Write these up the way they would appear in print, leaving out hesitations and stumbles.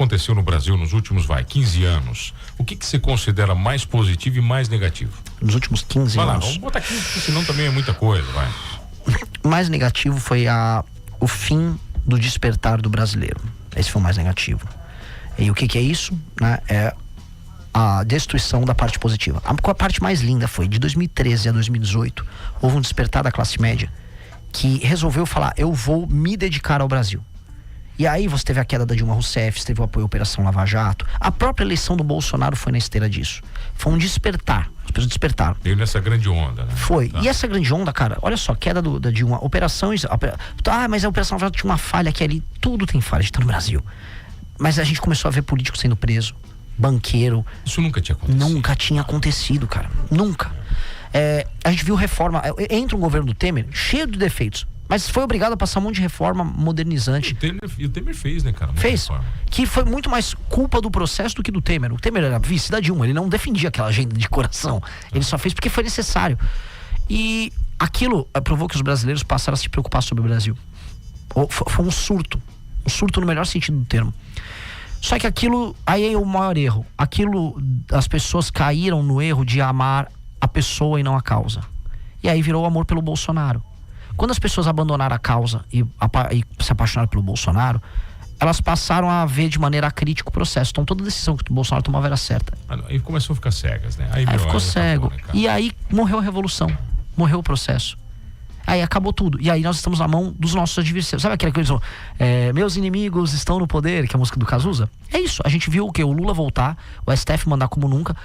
aconteceu no Brasil nos últimos, 15 anos, o que você considera mais positivo e mais negativo? Nos últimos 15 vai anos. Lá, vamos botar 15, porque senão também é muita coisa, vai. Mais negativo foi o fim do despertar do brasileiro. Esse foi o mais negativo. E o que é isso? Né? É a destruição da parte positiva. A parte mais linda foi, de 2013 a 2018, houve um despertar da classe média que resolveu falar, eu vou me dedicar ao Brasil. E aí você teve a queda da Dilma Rousseff, você teve o apoio à Operação Lava Jato. A própria eleição do Bolsonaro foi na esteira disso. Foi um despertar. As pessoas despertaram. Veio nessa grande onda, né? Foi. Tá. E essa grande onda, cara, olha só, queda da Dilma, operações... mas a Operação Lava Jato tinha uma falha aqui ali. Tudo tem falha, a gente tá no Brasil. Mas a gente começou a ver político sendo preso, banqueiro. Isso nunca tinha acontecido. Nunca tinha acontecido, cara. Nunca. A gente viu reforma. Entra um governo do Temer cheio de defeitos, mas foi obrigado a passar um monte de reforma modernizante. E o Temer fez, né, cara? Fez. Reforma. Que foi muito mais culpa do processo do que do Temer. O Temer era vice da Dilma, ele não defendia aquela agenda de coração. Ele só fez porque foi necessário. E aquilo provou que os brasileiros passaram a se preocupar sobre o Brasil. Foi um surto. Um surto no melhor sentido do termo. Só que aquilo, aí é o maior erro. As pessoas caíram no erro de amar a pessoa e não a causa. E aí virou o amor pelo Bolsonaro. Quando as pessoas abandonaram a causa e se apaixonaram pelo Bolsonaro, elas passaram a ver de maneira crítica o processo. Então toda decisão que o Bolsonaro tomava era certa. Aí começou a ficar cegas, né? Aí ficou cego. Acabou, né, e aí morreu a revolução. Morreu o processo. Aí acabou tudo. E aí nós estamos na mão dos nossos adversários. Sabe aquela coisa, meus inimigos estão no poder, que é a música do Cazuza? É isso. A gente viu o quê? O Lula voltar, o STF mandar como nunca.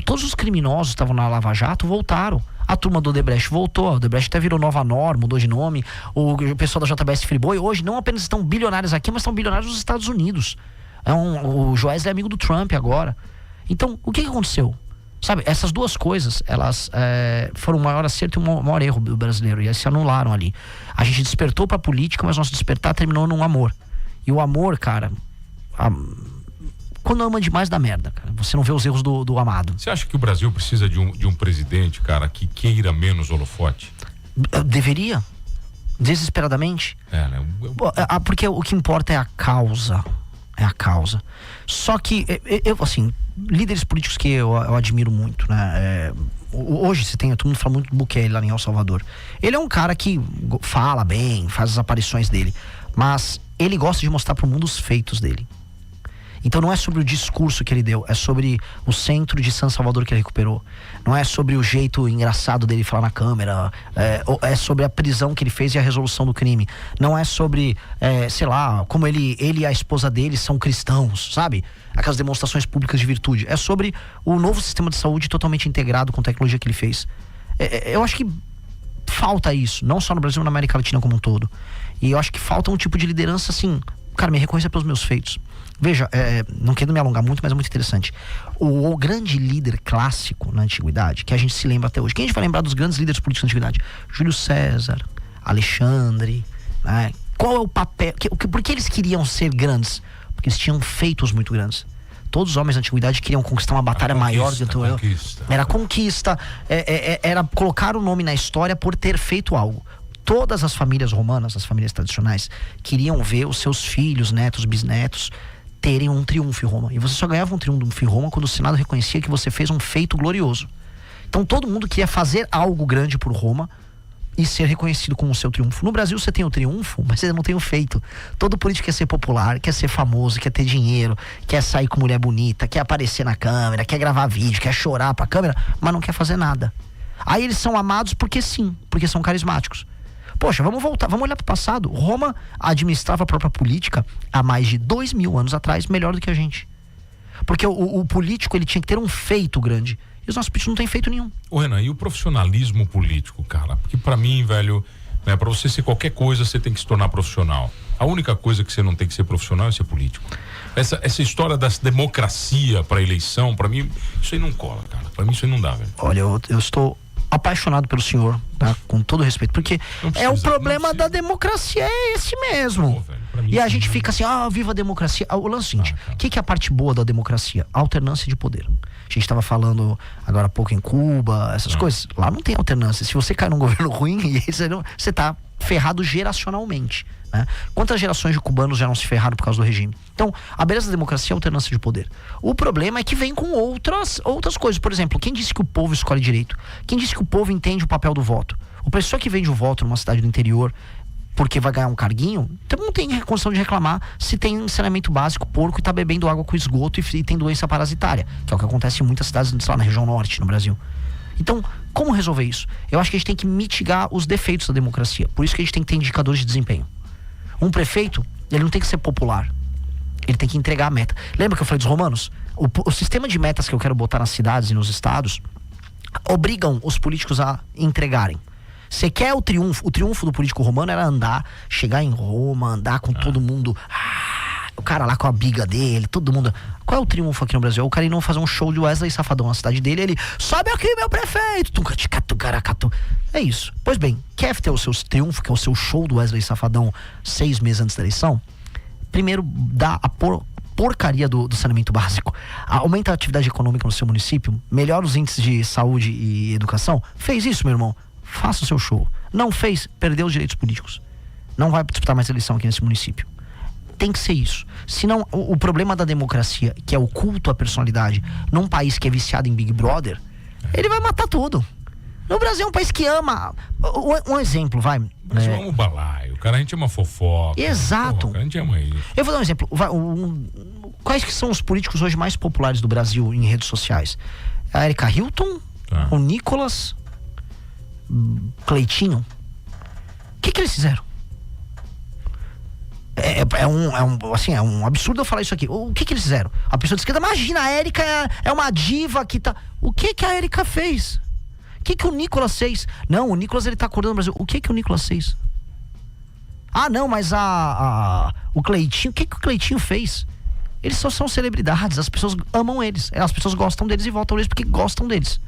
Todos os criminosos que estavam na Lava Jato voltaram. A turma do Odebrecht voltou. O Odebrecht até virou Nova Norma, mudou de nome. O pessoal da JBS Friboi hoje não apenas estão bilionários aqui, mas estão bilionários nos Estados Unidos. O Joesley é amigo do Trump agora. Então, o que aconteceu? Sabe, essas duas coisas, elas foram o maior acerto e o maior erro do brasileiro. E elas se anularam ali. A gente despertou pra política, mas nosso despertar terminou num amor. E o amor, cara, quando ama demais dá merda, cara. Você não vê os erros do amado. Você acha que o Brasil precisa de um presidente, cara, que queira menos holofote? Deveria. Desesperadamente. Né? Porque o que importa é a causa. É a causa. Só que, assim, líderes políticos que eu admiro muito, né? Hoje todo mundo fala muito do Bukele lá em El Salvador. Ele é um cara que fala bem, faz as aparições dele, mas ele gosta de mostrar pro mundo os feitos dele. Então não é sobre o discurso que ele deu, é sobre o centro de San Salvador que ele recuperou. Não é sobre o jeito engraçado dele falar na câmera, é sobre a prisão que ele fez e a resolução do crime. Não é sobre, sei lá, como ele e a esposa dele são cristãos, sabe? Aquelas demonstrações públicas de virtude. É sobre o novo sistema de saúde totalmente integrado com a tecnologia que ele fez. Eu acho que falta isso, não só no Brasil, mas na América Latina como um todo. E eu acho que falta um tipo de liderança assim, cara, me reconheça pelos meus feitos. Veja, não quero me alongar muito, mas é muito interessante. O grande líder clássico na antiguidade, que a gente se lembra até hoje. Quem a gente vai lembrar dos grandes líderes políticos na antiguidade? Júlio César, Alexandre, né? Qual é o papel? Por que eles queriam ser grandes? Porque eles tinham feitos muito grandes. Todos os homens da antiguidade queriam conquistar uma batalha maior do que eu. Era conquista, era colocar o nome na história por ter feito algo. Todas as famílias romanas, as famílias tradicionais, queriam ver os seus filhos, netos, bisnetos terem um triunfo em Roma. E você só ganhava um triunfo em Roma quando o Senado reconhecia que você fez um feito glorioso. Então todo mundo queria fazer algo grande por Roma e ser reconhecido como o seu triunfo. No Brasil você tem o triunfo, mas você não tem o feito. Todo político quer ser popular, quer ser famoso, quer ter dinheiro, quer sair com mulher bonita, quer aparecer na câmera, quer gravar vídeo, quer chorar pra câmera, mas não quer fazer nada. Aí eles são amados porque sim, porque são carismáticos. Poxa, vamos voltar, vamos olhar para o passado. Roma administrava a própria política há mais de 2000 anos atrás, melhor do que a gente. Porque o político, ele tinha que ter um feito grande. E os nossos políticos não têm feito nenhum. Ô Renan, e o profissionalismo político, cara? Porque para mim, velho, né, para você ser qualquer coisa, você tem que se tornar profissional. A única coisa que você não tem que ser profissional é ser político. Essa história da democracia para eleição, para mim, isso aí não cola, cara. Para mim, isso aí não dá, velho. Olha, eu estou apaixonado pelo senhor, tá? Com todo respeito, porque o problema da democracia é esse mesmo. Pô, velho, e a gente fica assim, viva a democracia. O lance é o seguinte, o que é a parte boa da democracia? A alternância de poder. A gente estava falando agora há pouco em Cuba, essas coisas. Lá não tem alternância. Se você cai num governo ruim, você tá ferrado geracionalmente, né? Quantas gerações de cubanos já não se ferraram por causa do regime? Então, a beleza da democracia é a alternância de poder. O problema é que vem com outras coisas. Por exemplo, quem disse que o povo escolhe direito? Quem disse que o povo entende o papel do voto? O pessoa que vende o voto numa cidade do interior porque vai ganhar um carguinho, então não tem condição de reclamar se tem saneamento básico, porco, e tá bebendo água com esgoto e tem doença parasitária, que é o que acontece em muitas cidades, sei lá, na região norte, no Brasil. Então, como resolver isso? Eu acho que a gente tem que mitigar os defeitos da democracia. Por isso que a gente tem que ter indicadores de desempenho. Um prefeito, ele não tem que ser popular. Ele tem que entregar a meta. Lembra que eu falei dos romanos? O sistema de metas que eu quero botar nas cidades e nos estados obrigam os políticos a entregarem. Você quer o triunfo do político romano era chegar em Roma, andar com todo mundo, o cara lá com a biga dele, todo mundo. Qual é o triunfo aqui no Brasil? O cara ir não fazer um show de Wesley Safadão na cidade dele, ele sobe aqui, meu prefeito, é isso. Pois bem, quer ter o seu triunfo, que é o seu show do Wesley Safadão 6 meses antes da eleição? Primeiro dá a porcaria do saneamento básico, aumenta a atividade econômica no seu município, melhora os índices de saúde e educação. Fez isso, meu irmão? Faça o seu show. Não fez, perdeu os direitos políticos. Não vai disputar mais eleição aqui nesse município. Tem que ser isso. Senão, o problema da democracia, que é o culto à personalidade, num país que é viciado em Big Brother, ele vai matar tudo. No Brasil é um país que ama. Um exemplo, vai. Mas eu amo o balaio. O cara, a gente ama fofoca. Exato. Porra, a gente ama isso. Eu vou dar um exemplo. Quais que são os políticos hoje mais populares do Brasil em redes sociais? A Erika Hilton, o Nicolas, Cleitinho. O que eles fizeram? É um absurdo eu falar isso aqui. O que eles fizeram? A pessoa de esquerda, imagina, a Erika é uma diva que tá. O que a Erika fez? O que o Nicolas fez? Não, o Nicolas ele tá acordando no Brasil. O que o Nicolas fez? Ah, não, mas o Cleitinho, o que o Cleitinho fez? Eles só são celebridades, as pessoas amam eles, as pessoas gostam deles e votam neles porque gostam deles.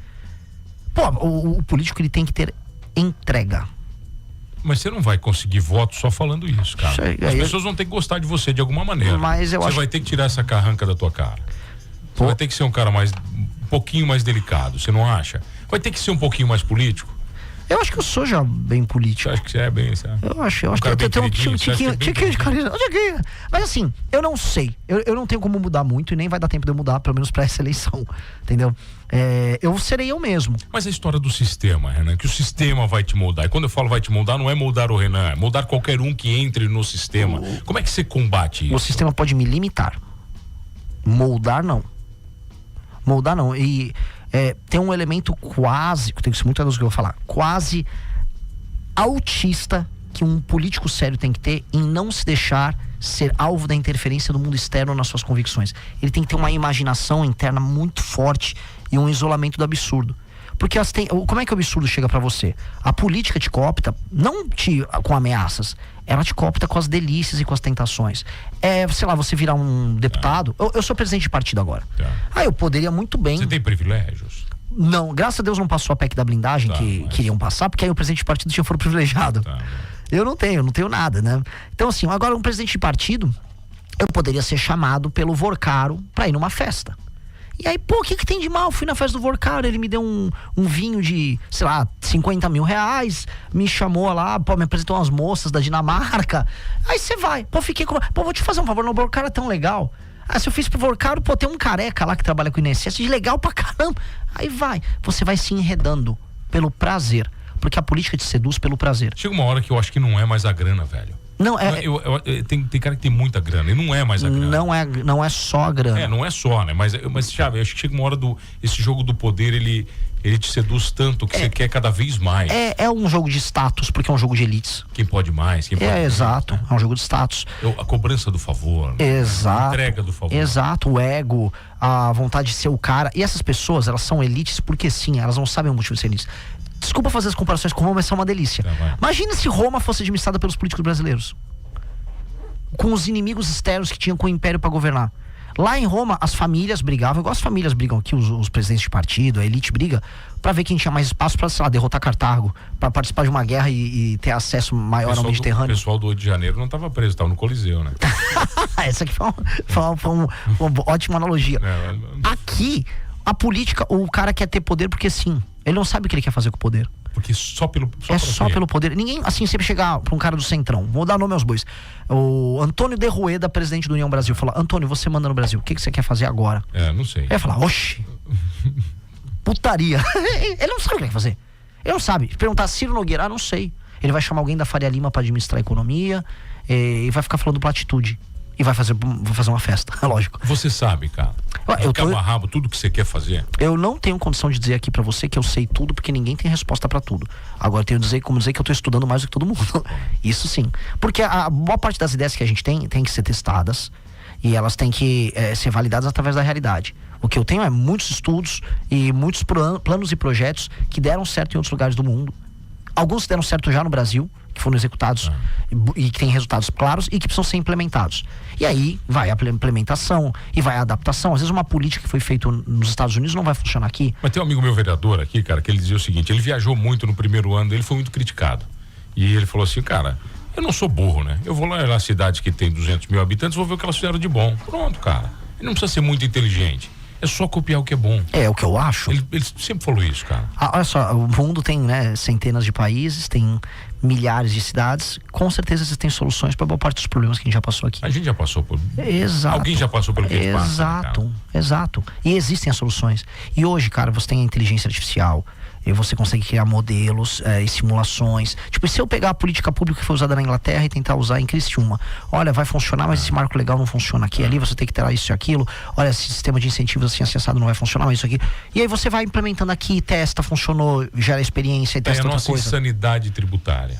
Pô, o político ele tem que ter entrega. Mas você não vai conseguir voto só falando isso, cara. As pessoas vão ter que gostar de você de alguma maneira. Mas você vai ter que tirar essa carranca da tua cara. Você vai ter que ser um cara um pouquinho mais delicado, você não acha? Vai ter que ser um pouquinho mais político. Eu acho que eu sou já bem político. Você acha que você é bem, sabe? Eu acho que eu tenho um tiquinho de carisma. Mas assim, eu não sei. Eu não tenho como mudar muito e nem vai dar tempo de eu mudar, pelo menos pra essa eleição. Entendeu? Eu serei eu mesmo. Mas a história do sistema, Renan, que o sistema vai te moldar. E quando eu falo vai te moldar, não é moldar o Renan, é moldar qualquer um que entre no sistema. Como é que você combate isso? O sistema pode me limitar. Moldar, não. Moldar, não. E tem um elemento quase, tem que ser muito cuidado do que eu vou falar, quase autista que um político sério tem que ter em não se deixar ser alvo da interferência do mundo externo nas suas convicções. Ele tem que ter uma imaginação interna muito forte e um isolamento do absurdo. Porque como é que o absurdo chega pra você? A política te coopta, não com ameaças, ela te coopta com as delícias e com as tentações. Sei lá, você virar um deputado. Eu sou presidente de partido agora. Eu poderia muito bem. Você tem privilégios? Não, graças a Deus não passou a PEC da blindagem que queriam passar, porque aí o presidente de partido tinha foro privilegiado. Eu não tenho nada, né? Então assim, agora um presidente de partido, eu poderia ser chamado pelo Vorcaro pra ir numa festa. E aí, pô, o que tem de mal? Fui na festa do Vorcaro, ele me deu um vinho de, sei lá, 50 mil reais, me chamou lá, pô, me apresentou umas moças da Dinamarca. Aí você vai, pô, vou te fazer um favor, o Vorcaro é tão legal. Se eu fiz pro Vorcaro, pô, tem um careca lá que trabalha com o INSS, legal pra caramba. Aí você vai se enredando pelo prazer, porque a política te seduz pelo prazer. Chega uma hora que eu acho que não é mais a grana, velho. Não, tem cara que tem muita grana e não é mais a grana. Não é só a grana. Não é só, né? Mas Chave, acho que chega uma hora esse jogo do poder, ele te seduz tanto que você quer cada vez mais. É um jogo de status, porque é um jogo de elites. Quem pode mais, quem pode exato, mais, né? É um jogo de status. A cobrança do favor. Exato. A entrega do favor. Exato, o ego, a vontade de ser o cara. E essas pessoas, elas são elites porque sim, elas não sabem o motivo de ser elites. Desculpa fazer as comparações com Roma, mas é uma delícia. Imagina se Roma fosse administrada pelos políticos brasileiros, com os inimigos externos que tinham com o império para governar. Lá em Roma, as famílias brigavam, igual as famílias brigam aqui, os presidentes de partido, a elite briga, pra ver quem tinha mais espaço pra, sei lá, derrotar Cartago, pra participar de uma guerra e ter acesso maior ao Mediterrâneo. O pessoal do Rio de Janeiro não tava preso, tava no Coliseu, né? Essa aqui foi uma ótima analogia. Aqui, a política, o cara quer ter poder porque sim. Ele não sabe o que ele quer fazer com o poder. Porque só pelo poder. Ninguém, assim, sempre chegar pra um cara do Centrão, vou dar nome aos bois. O Antônio de Rueda, presidente do União Brasil, fala: Antônio, você manda no Brasil, o que você quer fazer agora? Não sei. Ele vai falar: oxi, putaria. Ele não sabe o que ele quer fazer. Ele não sabe. Se perguntar Ciro Nogueira, não sei. Ele vai chamar alguém da Faria Lima pra administrar a economia e vai ficar falando platitude. E vai fazer uma festa, é lógico. Você sabe, cara. Eu cabo a rabo tudo que você quer fazer. Eu não tenho condição de dizer aqui pra você que eu sei tudo, porque ninguém tem resposta pra tudo. Agora eu tenho como dizer que eu tô estudando mais do que todo mundo. Isso sim. Porque a boa parte das ideias que a gente tem que ser testadas e elas têm que ser validadas através da realidade. O que eu tenho é muitos estudos e muitos planos e projetos que deram certo em outros lugares do mundo. Alguns deram certo já no Brasil, que foram executados e que têm resultados claros e que precisam ser implementados. E aí vai a implementação e vai a adaptação. Às vezes uma política que foi feita nos Estados Unidos não vai funcionar aqui. Mas tem um amigo meu vereador aqui, cara, que ele dizia o seguinte: ele viajou muito no primeiro ano, ele foi muito criticado. E ele falou assim: cara, eu não sou burro, né? Eu vou lá na cidade que tem 200 mil habitantes, vou ver o que elas fizeram de bom. Pronto, cara. Ele não precisa ser muito inteligente. É só copiar o que é bom. É o que eu acho. Ele sempre falou isso, cara. Olha só, o mundo tem, né, centenas de países, tem milhares de cidades. Com certeza existem soluções para boa parte dos problemas que a gente já passou aqui. A gente já passou por... Exato. Alguém já passou pelo que a gente passa, né, Exato. E existem as soluções. E hoje, cara, você tem a inteligência artificial. E você consegue criar modelos e simulações. Tipo, se eu pegar a política pública que foi usada na Inglaterra e tentar usar em Criciúma, olha, vai funcionar, mas esse marco legal não funciona aqui, ali você tem que ter isso e aquilo. Olha, esse sistema de incentivos assim acessado não vai funcionar, mas isso aqui. E aí você vai implementando aqui, testa, funcionou, gera experiência e testa outra coisa. É a nossa insanidade tributária.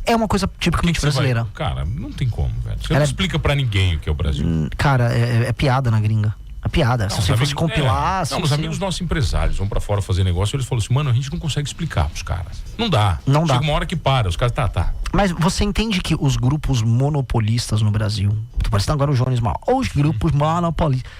É uma coisa tipicamente brasileira. Cara, não tem como, velho. Você não explica pra ninguém o que é o Brasil. Cara, é piada na gringa. A piada, se você fosse compilar... os amigos nossos empresários vão pra fora fazer negócio, eles falam assim: mano, a gente não consegue explicar pros caras. Não dá. Chega uma hora que para, os caras, tá. Mas você entende que os grupos monopolistas no Brasil, tô parecendo agora o Jones Mal, os grupos monopolistas,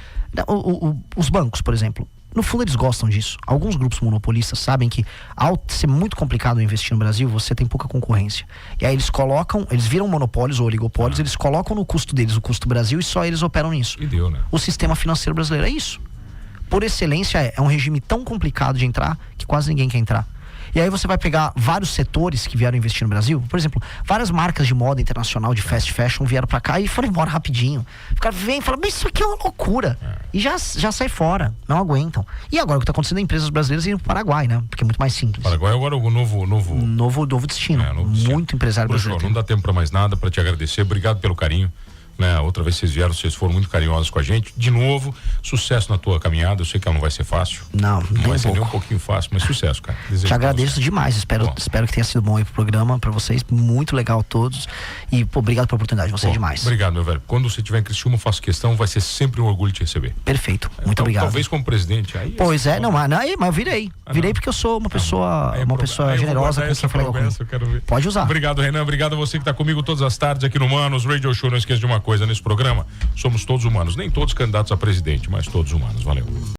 os bancos, por exemplo, no fundo eles gostam disso. Alguns grupos monopolistas sabem que, ao ser muito complicado investir no Brasil, você tem pouca concorrência. E aí eles viram monopólios ou oligopólios, eles colocam no custo deles o custo Brasil e só eles operam nisso. E deu, né? O sistema financeiro brasileiro é isso. Por excelência, é um regime tão complicado de entrar que quase ninguém quer entrar. E aí você vai pegar vários setores que vieram investir no Brasil. Por exemplo, várias marcas de moda internacional, de fast fashion, vieram pra cá e foram embora rapidinho. O cara vem e fala: mas isso aqui é uma loucura. E já sai fora, não aguentam. E agora o que tá acontecendo é empresas brasileiras indo pro Paraguai, né? Porque é muito mais simples. Paraguai agora é o novo destino. Novo destino. Muito empresário brasileiro. Não dá tempo pra mais nada, pra te agradecer. Obrigado pelo carinho. Outra vez vocês foram muito carinhosos com a gente. De novo, sucesso na tua caminhada. Eu sei que ela não vai ser fácil. Não vai ser nem um pouquinho fácil, mas sucesso, cara. Te agradeço demais. Espero que tenha sido bom aí pro programa, pra vocês. Muito legal a todos. E, obrigado pela oportunidade. Você é demais. Obrigado, meu velho. Quando você estiver em Criciúma, eu faço questão. Vai ser sempre um orgulho te receber. Perfeito. Muito obrigado. Talvez como presidente. Aí mas eu virei. Virei porque eu sou uma pessoa, generosa. Eu quero ver. Pode usar. Obrigado, Renan. Obrigado a você que tá comigo todas as tardes aqui no Manos Radio Show. Não esqueça de uma coisa nesse programa: somos todos humanos, nem todos candidatos a presidente, mas todos humanos. Valeu.